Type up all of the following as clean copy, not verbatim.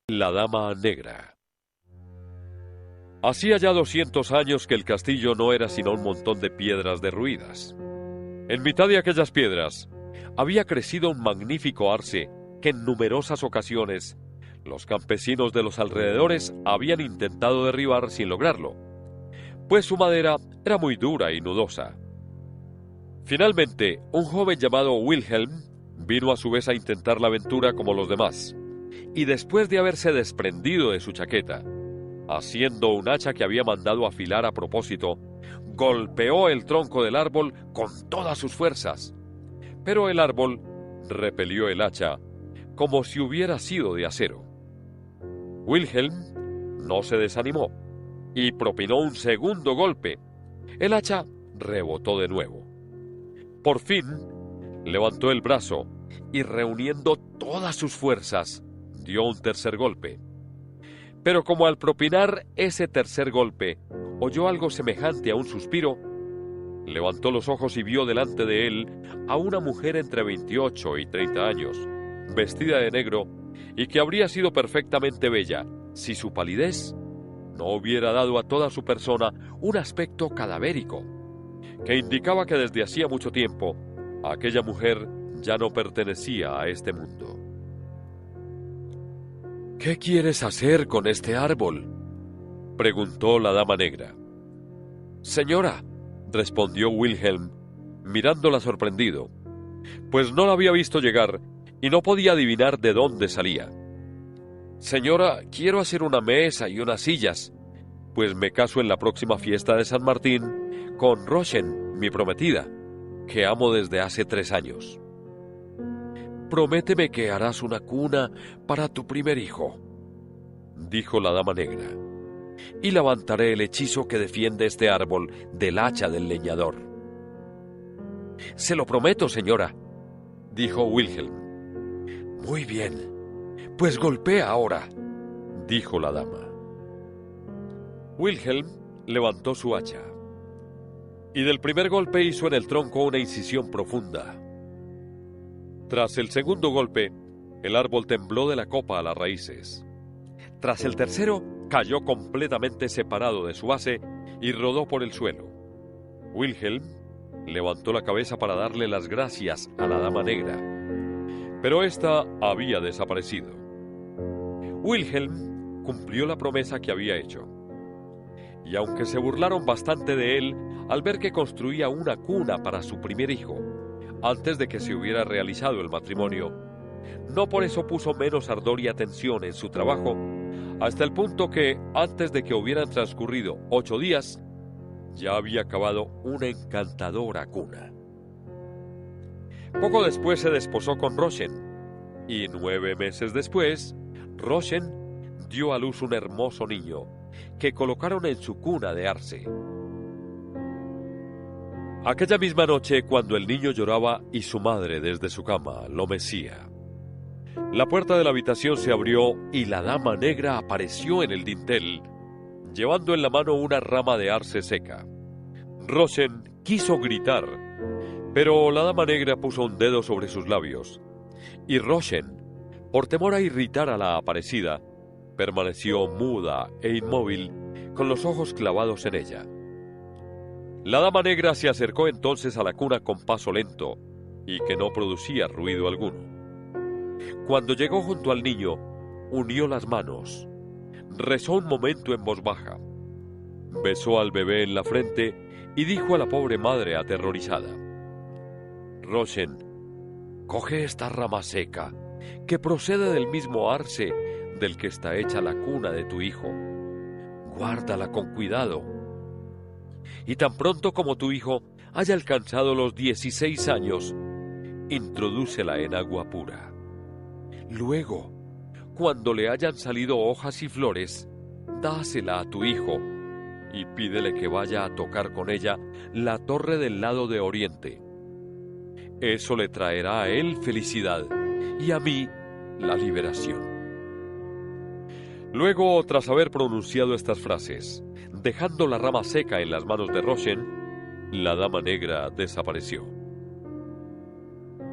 La Dama Negra. Hacía ya 200 años que el castillo no era sino un montón de piedras derruidas. En mitad de aquellas piedras había crecido un magnífico arce que en numerosas ocasiones los campesinos de los alrededores habían intentado derribar sin lograrlo, pues su madera era muy dura y nudosa. Finalmente, un joven llamado Wilhelm vino a su vez a intentar la aventura como los demás, y después de haberse desprendido de su chaqueta, haciendo un hacha que había mandado afilar a propósito, golpeó el tronco del árbol con todas sus fuerzas. Pero el árbol repelió el hacha como si hubiera sido de acero. Wilhelm no se desanimó y propinó un segundo golpe. El hacha rebotó de nuevo. Por fin, levantó el brazo y, reuniendo todas sus fuerzas, dio un tercer golpe. Pero como al propinar ese tercer golpe oyó algo semejante a un suspiro, levantó los ojos y vio delante de él a una mujer entre 28 y 30 años, vestida de negro, y que habría sido perfectamente bella si su palidez no hubiera dado a toda su persona un aspecto cadavérico, que indicaba que desde hacía mucho tiempo aquella mujer ya no pertenecía a este mundo. «¿Qué quieres hacer con este árbol?», preguntó la Dama Negra. «Señora», respondió Wilhelm, mirándola sorprendido, pues no la había visto llegar y no podía adivinar de dónde salía. «Señora, quiero hacer una mesa y unas sillas, pues me caso en la próxima fiesta de San Martín con Roschen, mi prometida, que amo desde hace 3 años. «Prométeme que harás una cuna para tu primer hijo», dijo la Dama Negra, «y levantaré el hechizo que defiende este árbol del hacha del leñador». «Se lo prometo, señora», dijo Wilhelm. «Muy bien, pues golpea ahora», dijo la dama. Wilhelm levantó su hacha, y del primer golpe hizo en el tronco una incisión profunda. Tras el segundo golpe, el árbol tembló de la copa a las raíces. Tras el tercero, cayó completamente separado de su base y rodó por el suelo. Wilhelm levantó la cabeza para darle las gracias a la Dama Negra, pero ésta había desaparecido. Wilhelm cumplió la promesa que había hecho, y aunque se burlaron bastante de él al ver que construía una cuna para su primer hijo, antes de que se hubiera realizado el matrimonio, no por eso puso menos ardor y atención en su trabajo, hasta el punto que, antes de que hubieran transcurrido 8 días, ya había acabado una encantadora cuna. Poco después se desposó con Roschen, y 9 meses después, Roschen dio a luz un hermoso niño, que colocaron en su cuna de arce. Aquella misma noche, cuando el niño lloraba y su madre desde su cama lo mecía, la puerta de la habitación se abrió y la Dama Negra apareció en el dintel, llevando en la mano una rama de arce seca. Roschen quiso gritar, pero la Dama Negra puso un dedo sobre sus labios, y Roschen, por temor a irritar a la aparecida, permaneció muda e inmóvil, con los ojos clavados en ella. La Dama Negra se acercó entonces a la cuna con paso lento y que no producía ruido alguno. Cuando llegó junto al niño, unió las manos, rezó un momento en voz baja, besó al bebé en la frente y dijo a la pobre madre aterrorizada: «Roschen, coge esta rama seca, que procede del mismo arce del que está hecha la cuna de tu hijo. Guárdala con cuidado. Y tan pronto como tu hijo haya alcanzado los 16 años, introdúcela en agua pura. Luego, cuando le hayan salido hojas y flores, dásela a tu hijo y pídele que vaya a tocar con ella la torre del lado de oriente. Eso le traerá a él felicidad y a mí la liberación». Luego, tras haber pronunciado estas frases, dejando la rama seca en las manos de Roschen, la Dama Negra desapareció.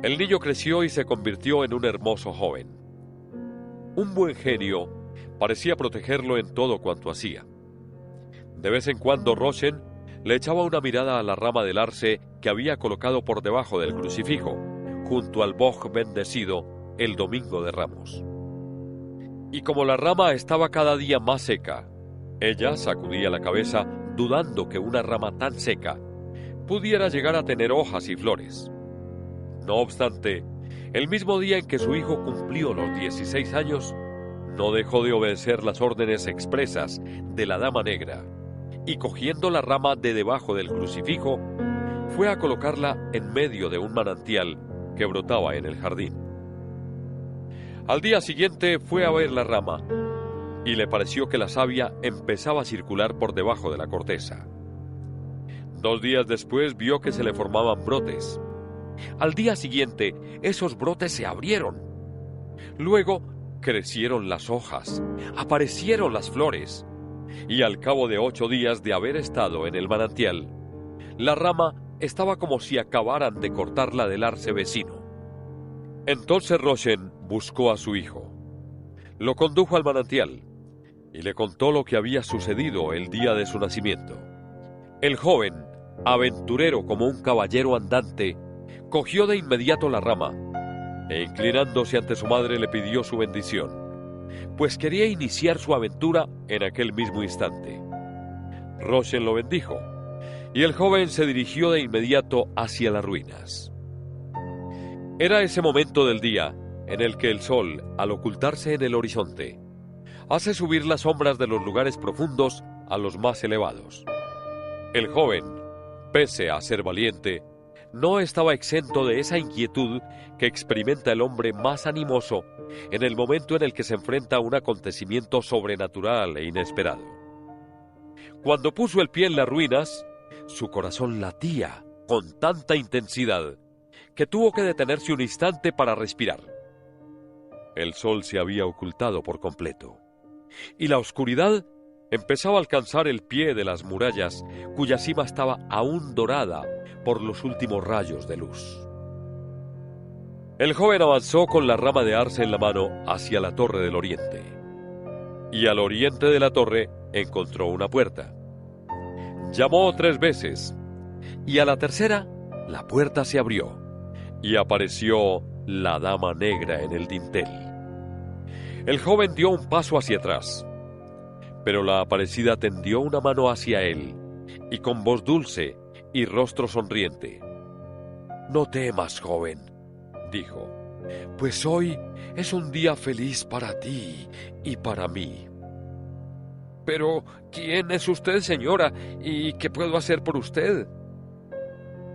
El niño creció y se convirtió en un hermoso joven. Un buen genio Parecía protegerlo en todo cuanto hacía. De vez en cuando Roshen le echaba una mirada a la rama del arce que había colocado por debajo del crucifijo, junto al boj bendecido el domingo de Ramos. Y como la rama estaba cada día más seca, ella sacudía la cabeza dudando que una rama tan seca pudiera llegar a tener hojas y flores. No obstante, el mismo día en que su hijo cumplió los 16 años, no dejó de obedecer las órdenes expresas de la Dama Negra, y cogiendo la rama de debajo del crucifijo, fue a colocarla en medio de un manantial que brotaba en el jardín. Al día siguiente fue a ver la rama, y le pareció que la savia empezaba a circular por debajo de la corteza. 2 días después vio que se le formaban brotes. Al día siguiente, esos brotes se abrieron. Luego, crecieron las hojas, aparecieron las flores, y al cabo de 8 días de haber estado en el manantial, la rama estaba como si acabaran de cortarla del arce vecino. Entonces Roshen buscó a su hijo, lo condujo al manantial, y le contó lo que había sucedido el día de su nacimiento. El joven, aventurero como un caballero andante, cogió de inmediato la rama, e inclinándose ante su madre le pidió su bendición, pues quería iniciar su aventura en aquel mismo instante. Roshen lo bendijo, y el joven se dirigió de inmediato hacia las ruinas. Era ese momento del día en el que el sol, al ocultarse en el horizonte, hace subir las sombras de los lugares profundos a los más elevados. El joven, pese a ser valiente, no estaba exento de esa inquietud que experimenta el hombre más animoso en el momento en el que se enfrenta a un acontecimiento sobrenatural e inesperado. Cuando puso el pie en las ruinas, su corazón latía con tanta intensidad que tuvo que detenerse un instante para respirar. El sol se había ocultado por completo, y la oscuridad empezaba a alcanzar el pie de las murallas, cuya cima estaba aún dorada por los últimos rayos de luz. El joven avanzó con la rama de arce en la mano hacia la torre del oriente, y al oriente de la torre encontró una puerta. Llamó 3 veces, y a la tercera la puerta se abrió, y apareció la Dama Negra en el dintel. El joven dio un paso hacia atrás, pero la aparecida tendió una mano hacia él, y con voz dulce y rostro sonriente: «No temas, joven», dijo, «pues hoy es un día feliz para ti y para mí». «Pero, ¿quién es usted, señora? ¿Y qué puedo hacer por usted?»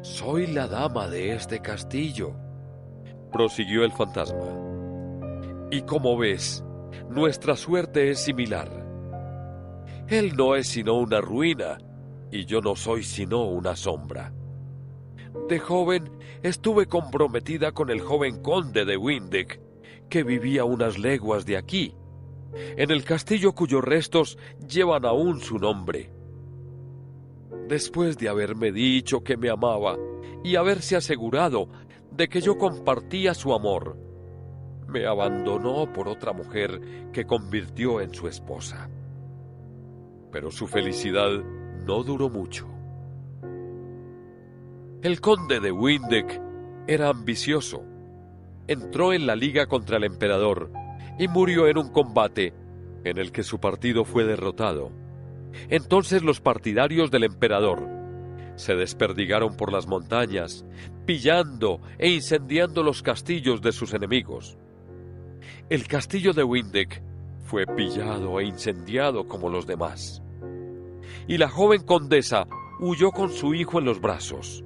«Soy la dama de este castillo», prosiguió el fantasma. «Y como ves, nuestra suerte es similar. Él no es sino una ruina, y yo no soy sino una sombra. De joven estuve comprometida con el joven conde de Windic, que vivía unas leguas de aquí, en el castillo cuyos restos llevan aún su nombre. Después de haberme dicho que me amaba y haberse asegurado de que yo compartía su amor, me abandonó por otra mujer que convirtió en su esposa. Pero su felicidad no duró mucho. El conde de Windic era ambicioso. Entró en la liga contra el emperador y murió en un combate en el que su partido fue derrotado. Entonces los partidarios del emperador se desperdigaron por las montañas, pillando e incendiando los castillos de sus enemigos. El castillo de Windic fue pillado e incendiado como los demás, y la joven condesa huyó con su hijo en los brazos.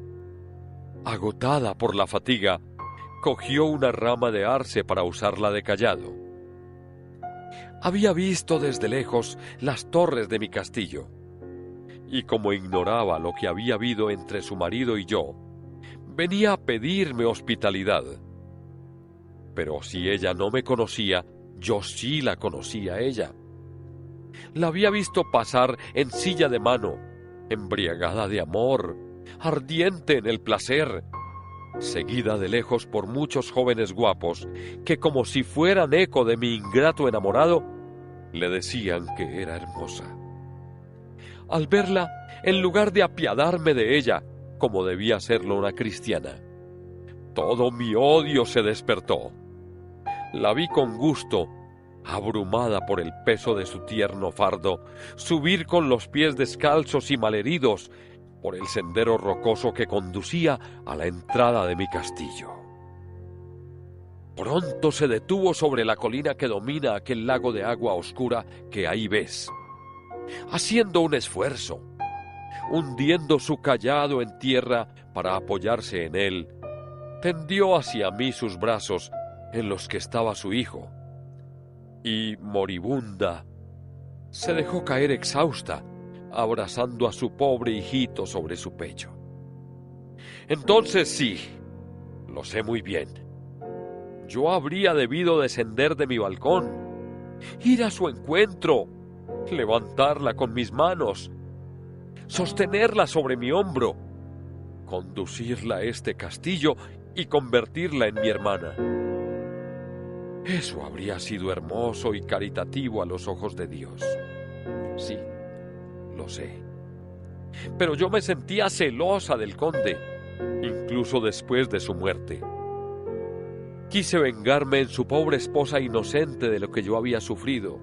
Agotada por la fatiga, cogió una rama de arce para usarla de cayado. Había visto desde lejos las torres de mi castillo, y como ignoraba lo que había habido entre su marido y yo, venía a pedirme hospitalidad. Pero si ella no me conocía, yo sí la conocía a ella. La había visto pasar en silla de mano, embriagada de amor, ardiente en el placer, seguida de lejos por muchos jóvenes guapos que, como si fueran eco de mi ingrato enamorado, Le decían que era hermosa. Al verla, en lugar de apiadarme de ella, como debía hacerlo una cristiana, todo mi odio se despertó. La vi con gusto, abrumada por el peso de su tierno fardo, subir con los pies descalzos y malheridos por el sendero rocoso que conducía a la entrada de mi castillo. Pronto se detuvo sobre la colina que domina aquel lago de agua oscura que ahí ves. Haciendo un esfuerzo, hundiendo su cayado en tierra para apoyarse en él, tendió hacia mí sus brazos en los que estaba su hijo, y, moribunda, se dejó caer exhausta, abrazando a su pobre hijito sobre su pecho. Entonces sí, lo sé muy bien, yo habría debido descender de mi balcón, ir a su encuentro, levantarla con mis manos, sostenerla sobre mi hombro, conducirla a este castillo y convertirla en mi hermana. Eso habría sido hermoso y caritativo a los ojos de Dios. Sí, lo sé. Pero yo me sentía celosa del conde, incluso después de su muerte. Quise vengarme en su pobre esposa inocente de lo que yo había sufrido.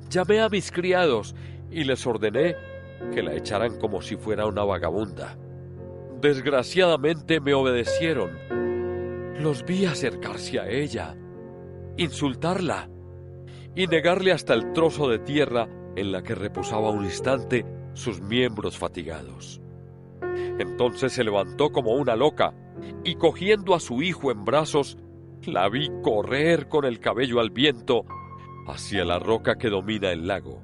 Llamé a mis criados y les ordené que la echaran como si fuera una vagabunda. Desgraciadamente me obedecieron. Los vi acercarse a ella, insultarla y negarle hasta el trozo de tierra en la que reposaba un instante sus miembros fatigados. Entonces se levantó como una loca y, cogiendo a su hijo en brazos, la vi correr con el cabello al viento hacia la roca que domina el lago,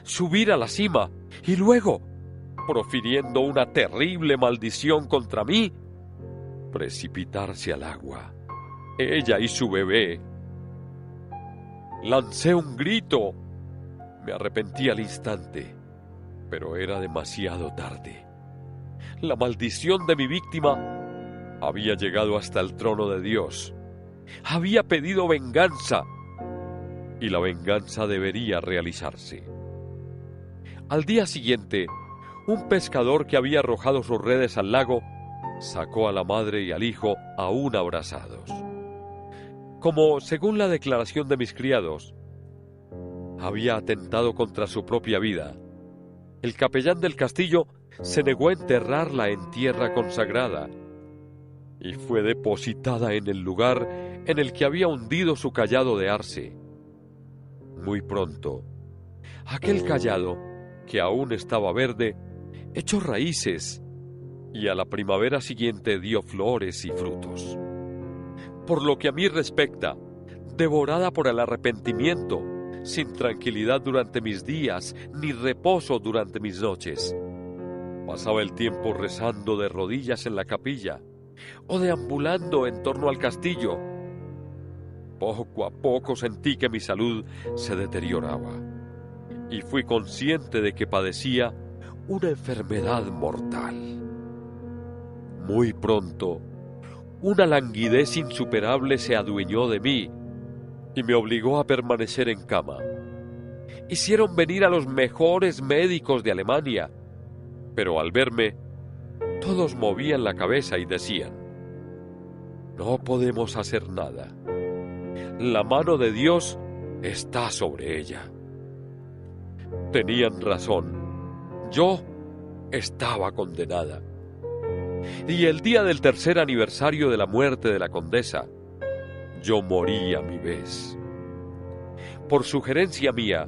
subir a la cima y luego, profiriendo una terrible maldición contra mí, precipitarse al agua, ella y su bebé. Lancé un grito. Me arrepentí al instante, pero era demasiado tarde. La maldición de mi víctima había llegado hasta el trono de Dios. Había pedido venganza, y la venganza debería realizarse. Al día siguiente, un pescador que había arrojado sus redes al lago sacó a la madre y al hijo aún abrazados. Como, según la declaración de mis criados, había atentado contra su propia vida, el capellán del castillo se negó a enterrarla en tierra consagrada y fue depositada en el lugar en el que había hundido su cayado de arce. Muy pronto, aquel cayado, que aún estaba verde, echó raíces y a la primavera siguiente dio flores y frutos. Por lo que a mí respecta, devorada por el arrepentimiento, sin tranquilidad durante mis días, ni reposo durante mis noches, pasaba el tiempo rezando de rodillas en la capilla o deambulando en torno al castillo. Poco a poco sentí que mi salud se deterioraba y fui consciente de que padecía una enfermedad mortal. Muy pronto, una languidez insuperable se adueñó de mí y me obligó a permanecer en cama. Hicieron venir a los mejores médicos de Alemania, pero al verme, todos movían la cabeza y decían: no podemos hacer nada. La mano de Dios está sobre ella. Tenían razón. Yo estaba condenada. Y el día del tercer aniversario de la muerte de la condesa, yo morí a mi vez. Por sugerencia mía,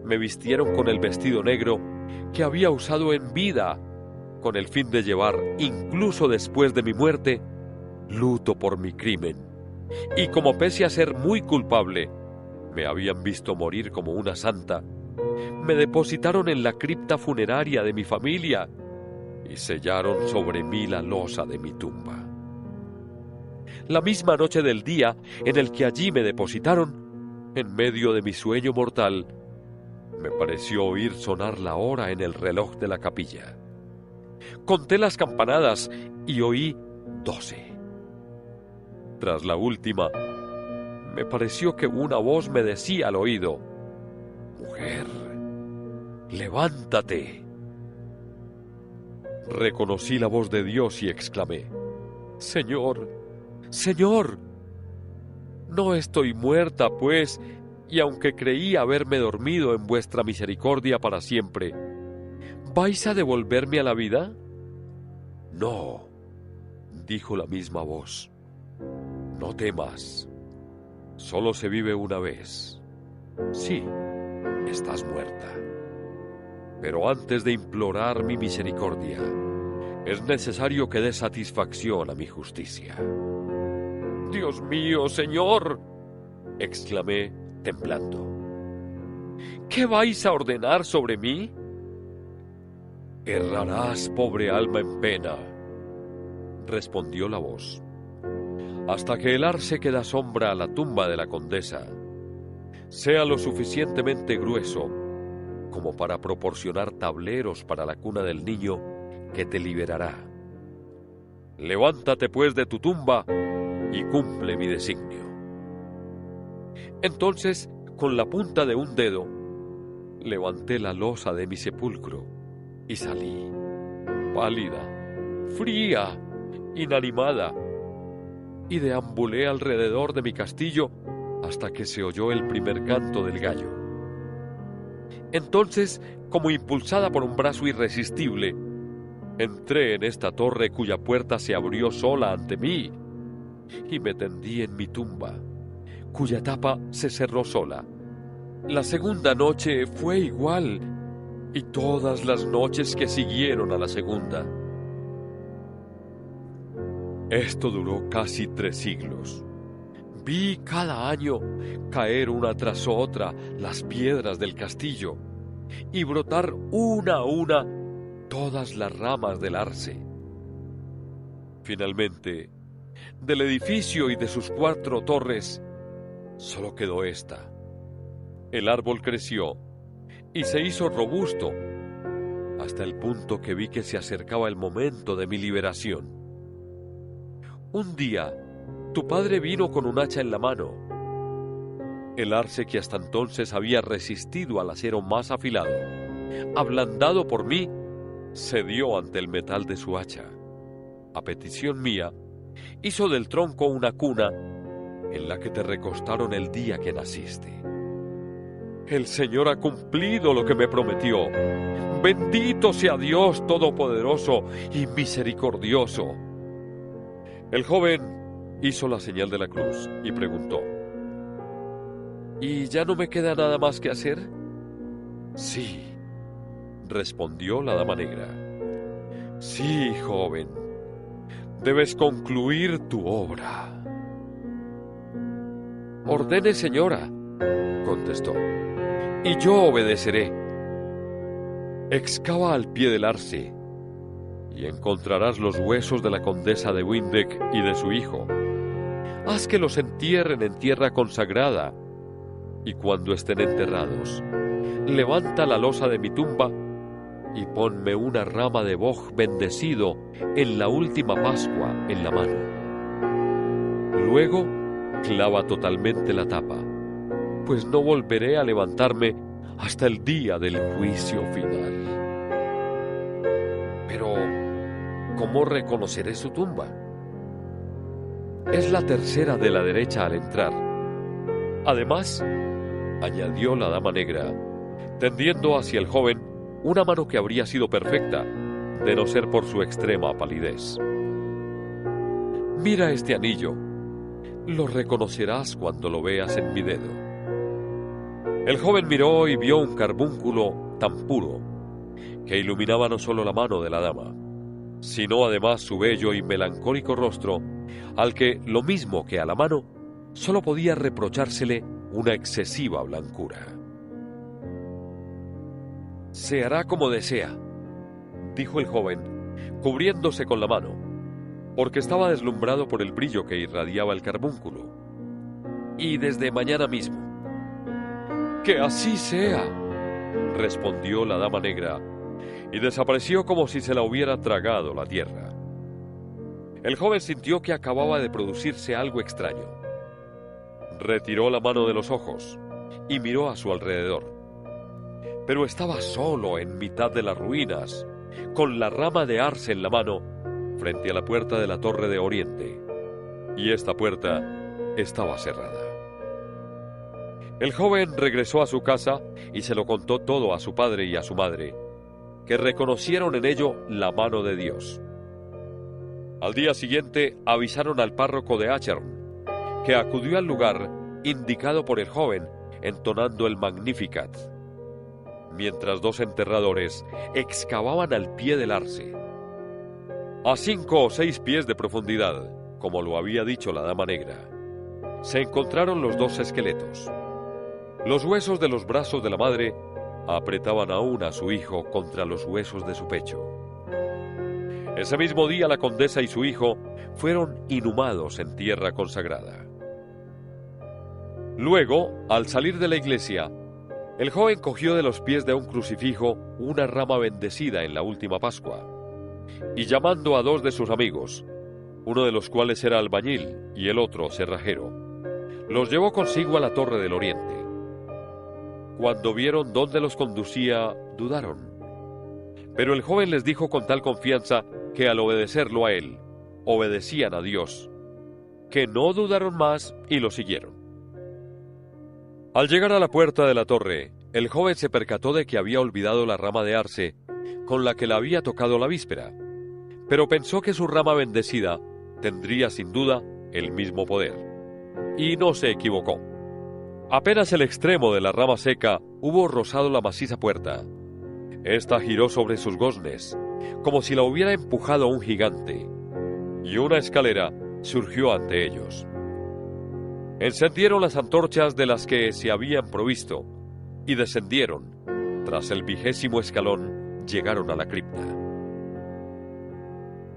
me vistieron con el vestido negro que había usado en vida, con el fin de llevar, incluso después de mi muerte, luto por mi crimen. Y como pese a ser muy culpable, me habían visto morir como una santa, me depositaron en la cripta funeraria de mi familia y sellaron sobre mí la losa de mi tumba. La misma noche del día en el que allí me depositaron, en medio de mi sueño mortal, me pareció oír sonar la hora en el reloj de la capilla. Conté las campanadas y oí 12. Tras la última, me pareció que una voz me decía al oído: Mujer, levántate. Reconocí la voz de Dios y exclamé: Señor, Señor, no estoy muerta, pues, y aunque creí haberme dormido en vuestra misericordia para siempre, ¿vais a devolverme a la vida? No, dijo la misma voz, no temas, solo se vive una vez. Sí, estás muerta. Pero antes de implorar mi misericordia, es necesario que dé satisfacción a mi justicia. ¡Dios mío, Señor!, exclamé temblando. ¿Qué vais a ordenar sobre mí? Errarás, pobre alma en pena, respondió la voz, hasta que el arce que da sombra a la tumba de la condesa sea lo suficientemente grueso como para proporcionar tableros para la cuna del niño que te liberará. Levántate pues de tu tumba y cumple mi designio. Entonces, con la punta de un dedo, levanté la losa de mi sepulcro y salí, pálida, fría, inanimada, y deambulé alrededor de mi castillo hasta que se oyó el primer canto del gallo. Entonces, como impulsada por un brazo irresistible, entré en esta torre cuya puerta se abrió sola ante mí y me tendí en mi tumba, cuya tapa se cerró sola. La segunda noche fue igual y todas las noches que siguieron a la segunda. Esto duró casi 3 siglos. Vi cada año caer una tras otra las piedras del castillo y brotar una a una todas las ramas del arce. Finalmente, del edificio y de sus 4 torres, solo quedó esta. El árbol creció y se hizo robusto hasta el punto que vi que se acercaba el momento de mi liberación. Un día, tu padre vino con un hacha en la mano. El arce que hasta entonces había resistido al acero más afilado, ablandado por mí, cedió ante el metal de su hacha. A petición mía, hizo del tronco una cuna en la que te recostaron el día que naciste. El Señor ha cumplido lo que me prometió. Bendito sea Dios Todopoderoso y misericordioso. El joven hizo la señal de la cruz y preguntó: ¿Y ya no me queda nada más que hacer? Sí, respondió la dama negra. Sí, joven, debes concluir tu obra. Ordene, señora, contestó, y yo obedeceré. Excava al pie del arce y encontrarás los huesos de la condesa de Windeck y de su hijo. Haz que los entierren en tierra consagrada, y cuando estén enterrados, levanta la losa de mi tumba y ponme una rama de boj bendecido en la última Pascua en la mano. Luego, clava totalmente la tapa, pues no volveré a levantarme hasta el día del juicio final. Pero, ¿cómo reconoceré su tumba? Es la tercera de la derecha al entrar. Además, añadió la dama negra, tendiendo hacia el joven una mano que habría sido perfecta, de no ser por su extrema palidez. Mira este anillo, lo reconocerás cuando lo veas en mi dedo. El joven miró y vio un carbúnculo tan puro que iluminaba no solo la mano de la dama, sino además su bello y melancólico rostro, al que, lo mismo que a la mano, solo podía reprochársele una excesiva blancura. Se hará como desea, dijo el joven, cubriéndose con la mano, porque estaba deslumbrado por el brillo que irradiaba el carbúnculo. Y desde mañana mismo. ¡Que así sea!, respondió la dama negra, y desapareció como si se la hubiera tragado la tierra. El joven sintió que acababa de producirse algo extraño. Retiró la mano de los ojos y miró a su alrededor. pero estaba solo en mitad de las ruinas, con la rama de arce en la mano, frente a la puerta de la Torre de Oriente, y esta puerta estaba cerrada. El joven regresó a su casa y se lo contó todo a su padre y a su madre, que reconocieron en ello la mano de Dios. Al día siguiente avisaron al párroco de Achern, que acudió al lugar indicado por el joven, entonando el Magnificat, mientras dos enterradores excavaban al pie del arce. A 5 o 6 pies de profundidad, como lo había dicho la Dama Negra, se encontraron los dos esqueletos. Los huesos de los brazos de la madre apretaban aún a su hijo contra los huesos de su pecho. Ese mismo día la condesa y su hijo fueron inhumados en tierra consagrada. Luego, al salir de la iglesia, el joven cogió de los pies de un crucifijo una rama bendecida en la última Pascua, y llamando a 2 de sus amigos, uno de los cuales era albañil y el otro cerrajero, los llevó consigo a la Torre del Oriente. Cuando vieron dónde los conducía, dudaron. Pero el joven les dijo con tal confianza que al obedecerlo a él, obedecían a Dios, que no dudaron más y lo siguieron. Al llegar a la puerta de la torre, el joven se percató de que había olvidado la rama de arce con la que la había tocado la víspera, pero pensó que su rama bendecida tendría sin duda el mismo poder, y no se equivocó. Apenas el extremo de la rama seca hubo rozado la maciza puerta. Esta giró sobre sus goznes, como si la hubiera empujado un gigante, y una escalera surgió ante ellos. Encendieron las antorchas de las que se habían provisto, y descendieron. Tras el 20º escalón, llegaron a la cripta.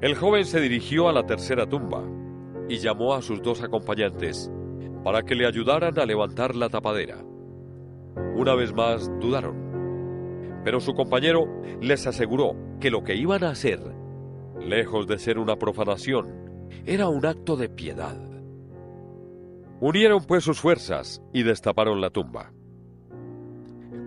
El joven se dirigió a la tercera tumba, y llamó a sus 2 acompañantes, para que le ayudaran a levantar la tapadera. Una vez más dudaron, pero su compañero les aseguró que lo que iban a hacer, lejos de ser una profanación, era un acto de piedad. Unieron pues sus fuerzas y destaparon la tumba.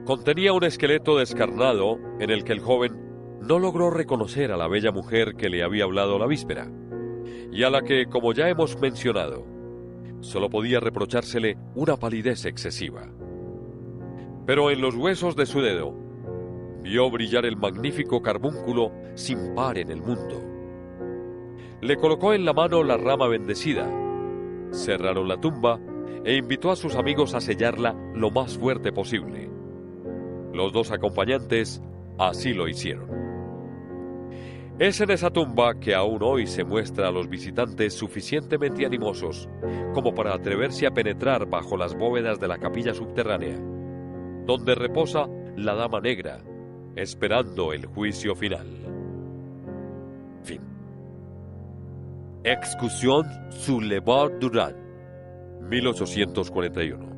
Contenía un esqueleto descarnado en el que el joven no logró reconocer a la bella mujer que le había hablado la víspera, y a la que, como ya hemos mencionado, solo podía reprochársele una palidez excesiva. Pero en los huesos de su dedo vio brillar el magnífico carbúnculo sin par en el mundo. Le colocó en la mano la rama bendecida, cerraron la tumba e invitó a sus amigos a sellarla lo más fuerte posible. Los 2 acompañantes así lo hicieron. Es en esa tumba que aún hoy se muestra a los visitantes suficientemente animosos como para atreverse a penetrar bajo las bóvedas de la capilla subterránea, donde reposa la Dama Negra, esperando el juicio final. Fin. Excursión sur le bord du Rhin, 1841.